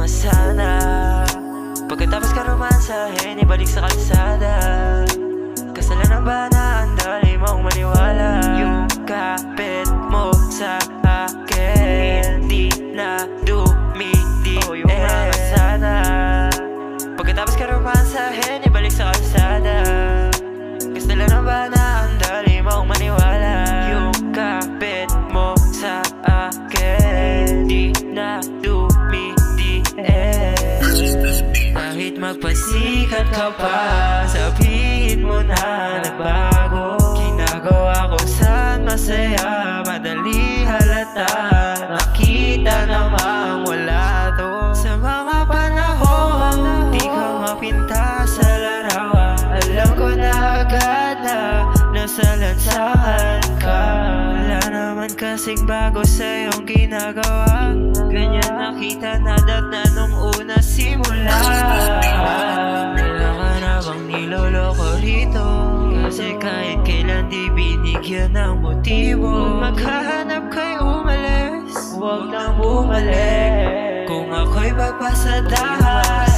naman sana. Pagkatapos ka romansahin, ibalik sa kalsada. Kasalanan ba na ang dali mong maniwala? Yung kapit mo sa akin di na dumidi sana. Pagkatapos ka romansahin, ibalik sa kalsada. Kasalanan ba na ang dali mong maniwala? Yung kapit mo sa akin di na dumidi Kahit magpasikat ka pa, sabihin mo na nagbago. Ginagawa ko saan masaya, madali halata. Nakita namang wala to. Sa mga panahon di ka mapinta sa larawan, alam ko na agad na nasa lansangan ka. Wala naman kasing bago sa iyong ginagawa. Ganyan nakita na na nung una simula. Wala ka na bang niloloko rito? Kasi kahit kailan di binigyan ng motibo. Maghahanap kay umalis, huwag nang bumalik. Kung ako'y magpasadahan,